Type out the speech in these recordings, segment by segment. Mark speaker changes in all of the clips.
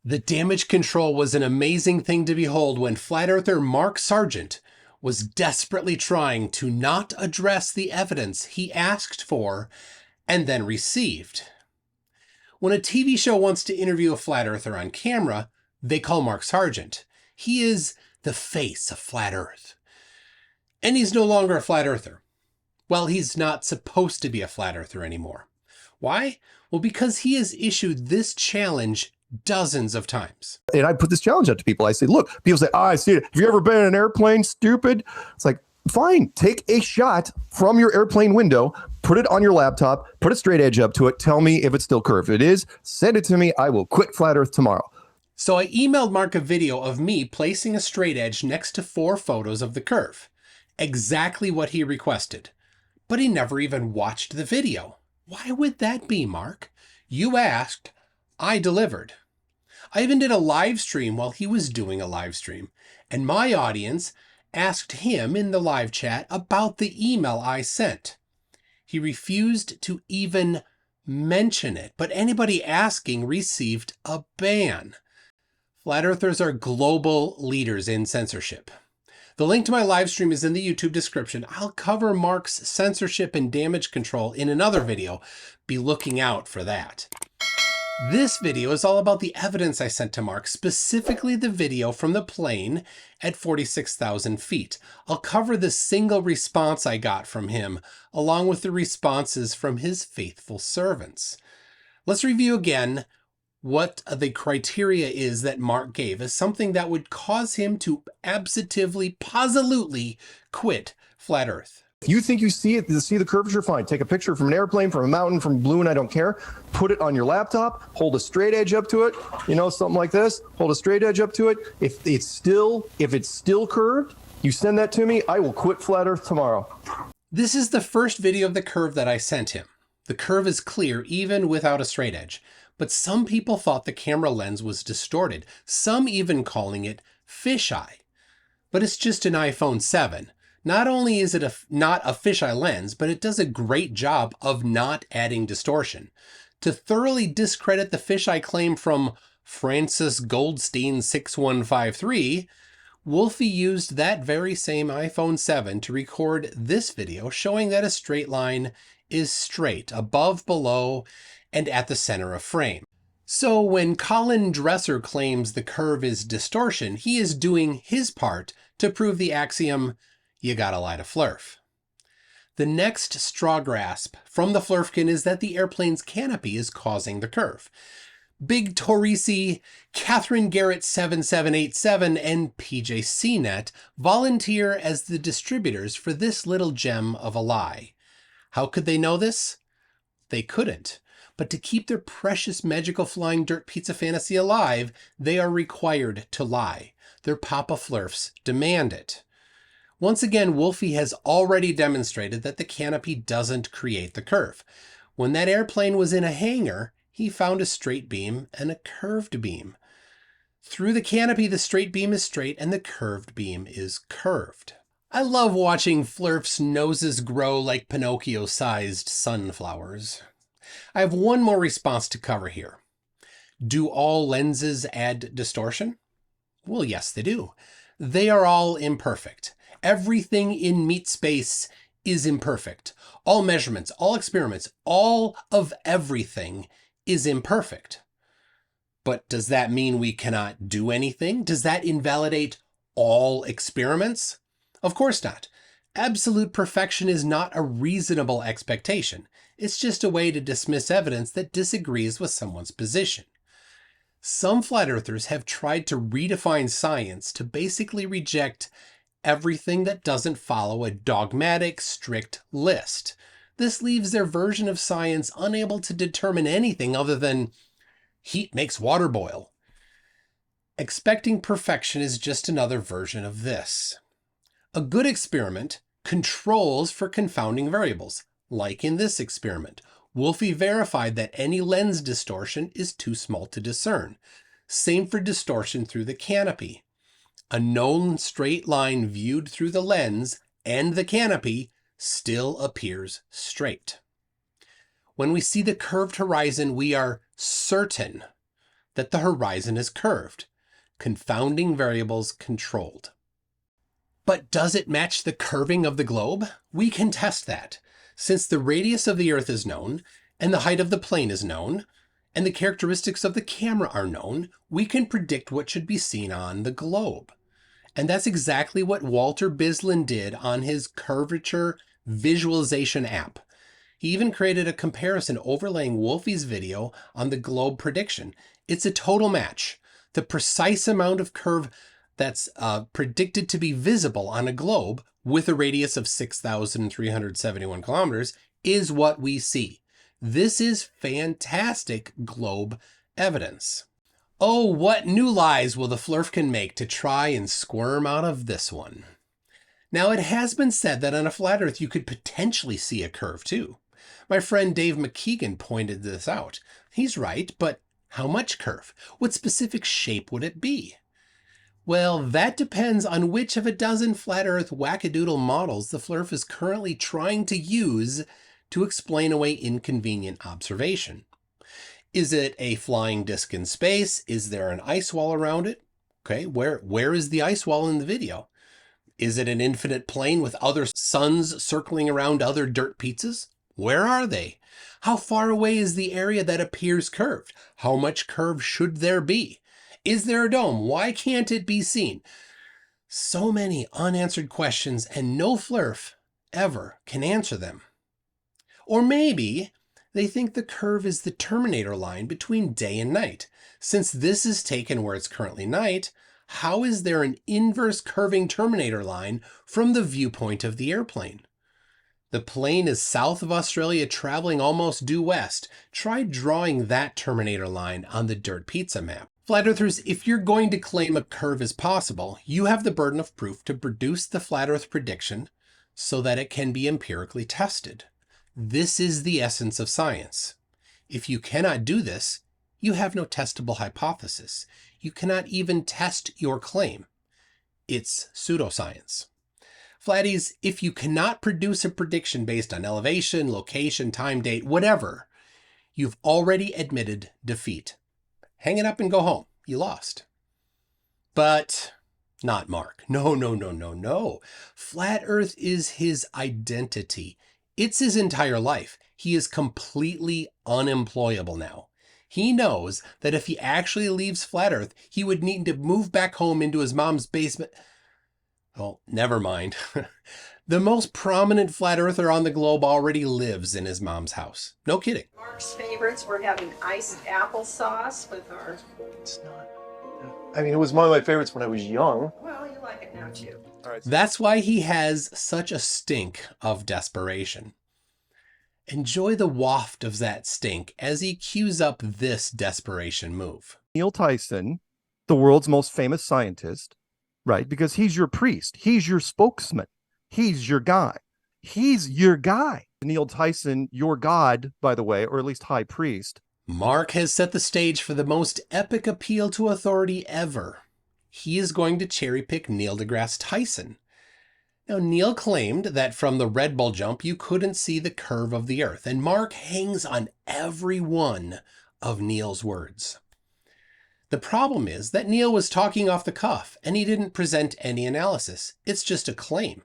Speaker 1: The damage control was an amazing thing to behold when flat earther Mark Sargent was desperately trying to not address the evidence he asked for and then received. When a TV show wants to interview a flat earther on camera, they call Mark Sargent. He is the face of flat earth. And he's no longer a flat earther. Well, he's not supposed to be a flat earther anymore. Why? Well, because he has issued this challenge dozens of times.
Speaker 2: And I put this challenge out to people. I say, look, people say, I see it. Have you ever been in an airplane, stupid? It's like, fine, take a shot from your airplane window, put it on your laptop, put a straight edge up to it. Tell me if it's still curved. If it is, send it to me. I will quit flat earth tomorrow.
Speaker 1: So I emailed Mark a video of me placing a straight edge next to 4 photos of the curve. Exactly what he requested. But he never even watched the video. Why would that be, Mark? You asked, I delivered. I even did a live stream while he was doing a live stream, and my audience asked him in the live chat about the email I sent. He refused to even mention it, but anybody asking received a ban. Flat earthers are global leaders in censorship. The link to my live stream is in the YouTube description. I'll cover Mark's censorship and damage control in another video. Be looking out for that. This video is all about the evidence I sent to Mark, specifically the video from the plane at 46,000 feet. I'll cover the single response I got from him, along with the responses from his faithful servants. Let's review again what the criteria is that Mark gave as something that would cause him to absolutely, positively quit flat earth.
Speaker 2: If you think you see it, see the curvature, fine. Take a picture from an airplane, from a mountain, from blue, and I don't care. Put it on your laptop, hold a straight edge up to it, something like this. Hold a straight edge up to it. If it's still curved, you send that to me. I will quit flat earth tomorrow.
Speaker 1: This is the first video of the curve that I sent him. The curve is clear even without a straight edge. But some people thought the camera lens was distorted, some even calling it fisheye. But it's just an iPhone 7. Not only is it not a fisheye lens, but it does a great job of not adding distortion. To thoroughly discredit the fisheye claim from Francis Goldstein 6153, Wolfie used that very same iPhone 7 to record this video showing that a straight line is straight, above, below, and at the center of frame. So when Colin Dresser claims the curve is distortion, he is doing his part to prove the axiom, you gotta lie to Flurf. The next straw grasp from the Flurfkin is that the airplane's canopy is causing the curve. Big Torisi, Catherine Garrett 7787, and PJ CNET volunteer as the distributors for this little gem of a lie. How could they know this? They couldn't. But to keep their precious magical flying dirt pizza fantasy alive, they are required to lie. Their Papa Flurfs demand it. Once again, Wolfie has already demonstrated that the canopy doesn't create the curve. When that airplane was in a hangar, he found a straight beam and a curved beam. Through the canopy, the straight beam is straight and the curved beam is curved. I love watching Flurfs' noses grow like Pinocchio-sized sunflowers. I have one more response to cover here. Do all lenses add distortion? Well, yes, they do. They are all imperfect. Everything in meat space is imperfect. All measurements, all experiments, all of everything is imperfect. But does that mean we cannot do anything? Does that invalidate all experiments? Of course not. Absolute perfection is not a reasonable expectation. It's just a way to dismiss evidence that disagrees with someone's position. Some flat earthers have tried to redefine science to basically reject everything that doesn't follow a dogmatic, strict list. This leaves their version of science unable to determine anything other than heat makes water boil. Expecting perfection is just another version of this. A good experiment controls for confounding variables, like in this experiment. Wolfie verified that any lens distortion is too small to discern. Same for distortion through the canopy. A known straight line viewed through the lens and the canopy still appears straight. When we see the curved horizon, we are certain that the horizon is curved. Confounding variables controlled. But does it match the curving of the globe? We can test that. Since the radius of the Earth is known, and the height of the plane is known, and the characteristics of the camera are known, we can predict what should be seen on the globe. And that's exactly what Walter BIslin did on his curvature visualization app. He even created a comparison overlaying Wolfie's video on the globe prediction. It's a total match. The precise amount of curve that's predicted to be visible on a globe with a radius of 6,371 kilometers is what we see. This is fantastic globe evidence. Oh, what new lies will the Flurfkin make to try and squirm out of this one? Now, it has been said that on a flat Earth you could potentially see a curve too. My friend Dave McKeegan pointed this out. He's right, but how much curve? What specific shape would it be? Well, that depends on which of a dozen flat Earth wackadoodle models the Flurf is currently trying to use to explain away inconvenient observation. Is it a flying disc in space? Is there an ice wall around it? Okay, where is the ice wall in the video? Is it an infinite plane with other suns circling around other dirt pizzas? Where are they? How far away is the area that appears curved? How much curve should there be? Is there a dome? Why can't it be seen? So many unanswered questions, and no Flurf ever can answer them. Or maybe they think the curve is the terminator line between day and night. Since this is taken where it's currently night, how is there an inverse curving terminator line from the viewpoint of the airplane? The plane is south of Australia traveling almost due west. Try drawing that terminator line on the dirt pizza map. Flat Earthers, if you're going to claim a curve is possible, you have the burden of proof to produce the Flat Earth prediction so that it can be empirically tested. This is the essence of science. If you cannot do this, you have no testable hypothesis. You cannot even test your claim. It's pseudoscience. Flatties, if you cannot produce a prediction based on elevation, location, time, date, whatever, you've already admitted defeat. Hang it up and go home. You lost. But not Mark. No. Flat Earth is his identity. It's his entire life. He is completely unemployable now. He knows that if he actually leaves Flat Earth, he would need to move back home into his mom's basement. Oh, never mind. The most prominent flat earther on the globe already lives in his mom's house. No kidding.
Speaker 3: Mark's favorites were having iced applesauce with our...
Speaker 2: It's not. I mean, it was one of my favorites when I was young.
Speaker 3: Well, you like it now too.
Speaker 2: All right.
Speaker 1: That's why he has such a stink of desperation. Enjoy the waft of that stink as he cues up this desperation move.
Speaker 2: Neil Tyson, the world's most famous scientist, right? Because he's your priest. He's your spokesman. He's your guy. He's your guy. Neil Tyson, your god, by the way, or at least high priest.
Speaker 1: Mark has set the stage for the most epic appeal to authority ever. He is going to cherry pick Neil deGrasse Tyson. Now, Neil claimed that from the Red Bull jump, you couldn't see the curve of the Earth, and Mark hangs on every one of Neil's words. The problem is that Neil was talking off the cuff, and he didn't present any analysis. It's just a claim.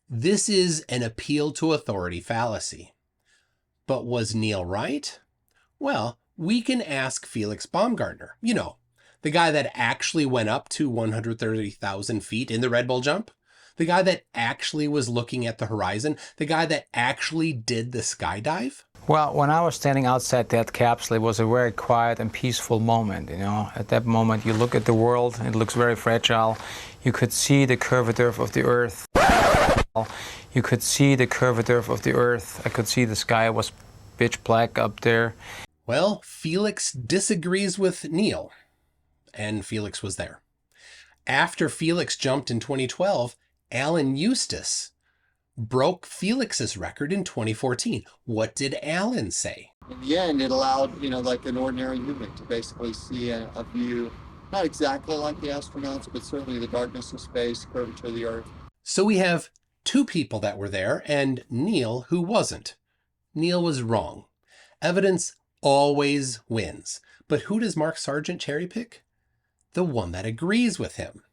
Speaker 1: This is an appeal to authority fallacy. But was Neil right? Well, we can ask Felix Baumgartner. You know, the guy that actually went up to 130,000 feet in the Red Bull jump. The guy that actually was looking at the horizon. The guy that actually did the skydive.
Speaker 4: Well, when I was standing outside that capsule, it was a very quiet and peaceful moment, you know. At that moment, you look at the world, it looks very fragile. You could see the curvature of the Earth. You could see the curvature of the Earth. I could see the sky was pitch black up there.
Speaker 1: Well, Felix disagrees with Neil, and Felix was there. After Felix jumped in 2012, Alan Eustace broke Felix's record in 2014. What did Alan say?
Speaker 5: In the end, it allowed, like an ordinary human to basically see a view, not exactly like the astronauts, but certainly the darkness of space, curvature of the Earth.
Speaker 1: So we have two people that were there and Neil who wasn't. Neil was wrong. Evidence always wins. But who does Mark Sargent cherry pick? The one that agrees with him.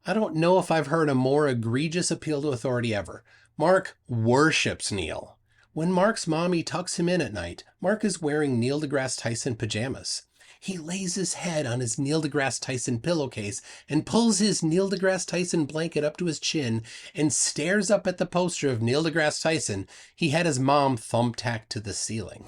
Speaker 1: I don't know if I've heard a more egregious appeal to authority ever. Mark worships Neil. When Mark's mommy tucks him in at night, Mark is wearing Neil deGrasse Tyson pajamas. He lays his head on his Neil deGrasse Tyson pillowcase and pulls his Neil deGrasse Tyson blanket up to his chin and stares up at the poster of Neil deGrasse Tyson he had his mom thumbtacked to the ceiling.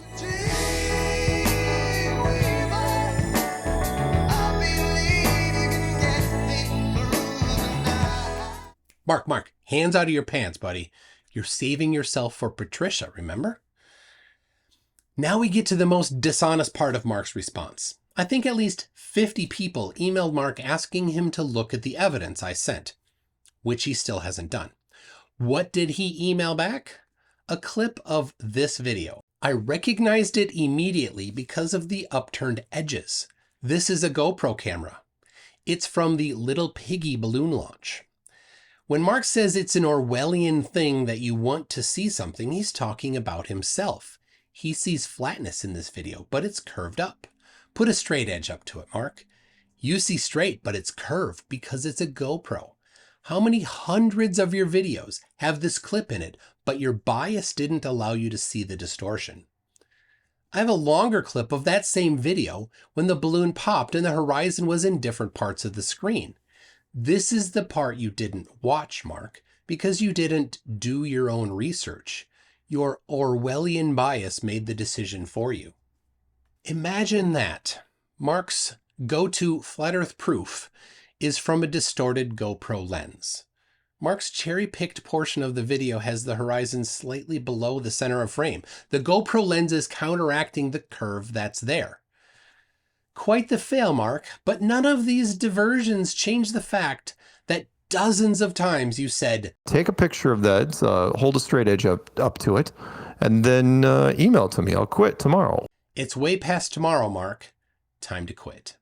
Speaker 1: Mark, hands out of your pants, buddy. You're saving yourself for Patricia, remember? Now we get to the most dishonest part of Mark's response. I think at least 50 people emailed Mark asking him to look at the evidence I sent, which he still hasn't done. What did he email back? A clip of this video. I recognized it immediately because of the upturned edges. This is a GoPro camera. It's from the Little Piggy balloon launch. When Mark says it's an Orwellian thing that you want to see something, he's talking about himself. He sees flatness in this video, but it's curved up. Put a straight edge up to it, Mark. You see straight, but it's curved because it's a GoPro. How many hundreds of your videos have this clip in it, but your bias didn't allow you to see the distortion? I have a longer clip of that same video when the balloon popped and the horizon was in different parts of the screen. This is the part you didn't watch, Mark, because you didn't do your own research. Your Orwellian bias made the decision for you. Imagine that. Mark's go-to flat earth proof is from a distorted GoPro lens. Mark's cherry-picked portion of the video has the horizon slightly below the center of frame. The GoPro lens is counteracting the curve that's there. Quite the fail, Mark, but none of these diversions change the fact that dozens of times you said,
Speaker 2: Take a picture of that, hold a straight edge up to it, and then email it to me. I'll quit tomorrow.
Speaker 1: it's way past tomorrow, Mark. Time to quit.